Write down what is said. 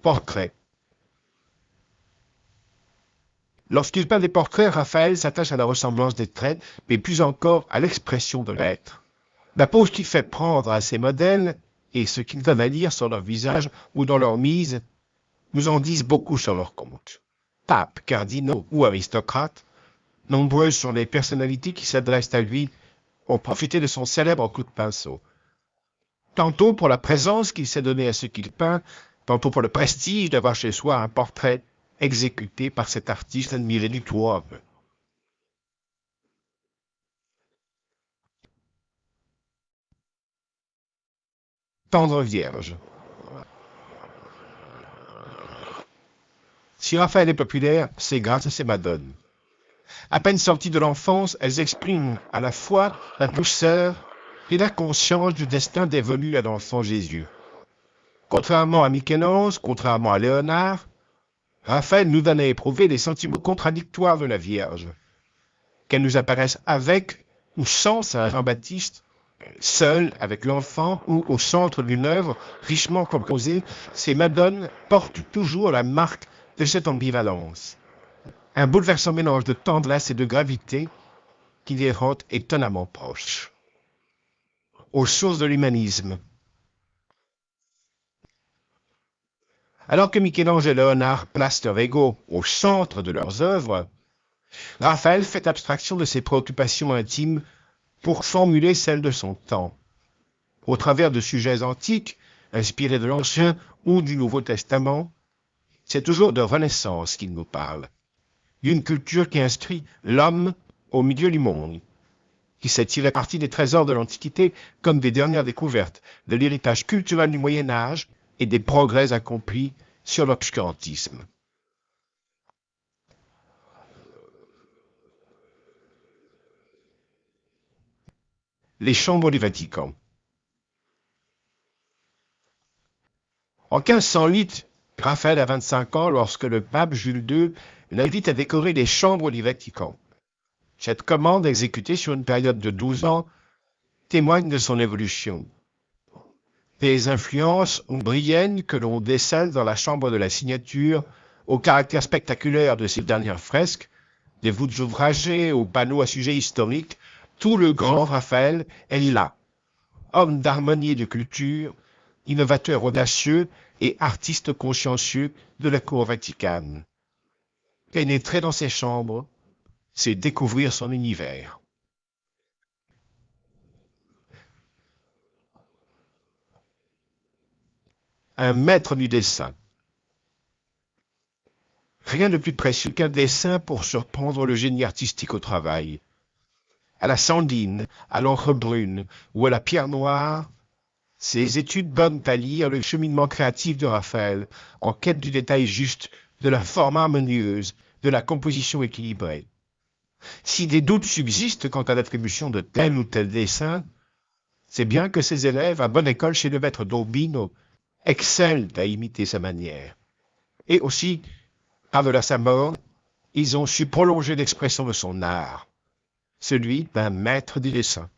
Portrait. Lorsqu'il peint des portraits, Raphaël s'attache à la ressemblance des traits, mais plus encore à l'expression de l'être. La pose qu'il fait prendre à ses modèles et ce qu'ils donnent à lire sur leur visage ou dans leur mise nous en disent beaucoup sur leur compte. Papes, cardinaux ou aristocrates, nombreuses sont les personnalités qui s'adressent à lui, ont profité de son célèbre coup de pinceau. Tantôt pour la présence qu'il s'est donnée à ce qu'il peint, tantôt pour le prestige d'avoir chez soi un portrait exécuté par cet artiste admiré du tout homme. Tendre Vierge. Si Raphaël est populaire, c'est grâce à ses madones. À peine sorties de l'enfance, elles expriment à la fois la douceur et la conscience du destin dévolu à l'enfant Jésus. Contrairement à Michel-Ange, contrairement à Léonard, Raphaël nous donne à éprouver les sentiments contradictoires de la Vierge. Qu'elle nous apparaisse avec ou sans Saint Jean-Baptiste, seule avec l'enfant ou au centre d'une œuvre richement composée, ces madones portent toujours la marque de cette ambivalence. Un bouleversant mélange de tendresse et de gravité qui les rend étonnamment proches. Aux sources de l'humanisme. Alors que Michel-Ange et Léonard placent leur ego au centre de leurs œuvres, Raphaël fait abstraction de ses préoccupations intimes pour formuler celles de son temps. Au travers de sujets antiques, inspirés de l'Ancien ou du Nouveau Testament, c'est toujours de Renaissance qu'il nous parle, d'une culture qui inscrit l'homme au milieu du monde, qui s'est tiré parti des trésors de l'Antiquité comme des dernières découvertes de l'héritage culturel du Moyen Âge et des progrès accomplis sur l'obscurantisme. Les chambres du Vatican. En 1508, Raphaël a 25 ans lorsque le pape Jules II l'invite à décorer les chambres du Vatican. Cette commande, exécutée sur une période de 12 ans, témoigne de son évolution. Des influences ombriennes que l'on décèle dans la chambre de la signature, au caractère spectaculaire de ces dernières fresques, des voûtes ouvragées aux panneaux à sujet historique, tout le grand Raphaël est là. Homme d'harmonie et de culture, innovateur audacieux et artiste consciencieux de la cour vaticane. Pénétrer dans ses chambres, c'est découvrir son univers. Un maître du dessin. Rien de plus précieux qu'un dessin pour surprendre le génie artistique au travail. À la sandine, à l'encre brune ou à la pierre noire, ces études donnent à lire le cheminement créatif de Raphaël, en quête du détail juste, de la forme harmonieuse, de la composition équilibrée. Si des doutes subsistent quant à l'attribution de tel ou tel dessin, c'est bien que ses élèves, à bonne école chez le maître d'Urbino, excellent à imiter sa manière. Et aussi, par-delà sa mort, ils ont su prolonger l'expression de son art, celui d'un maître du dessin.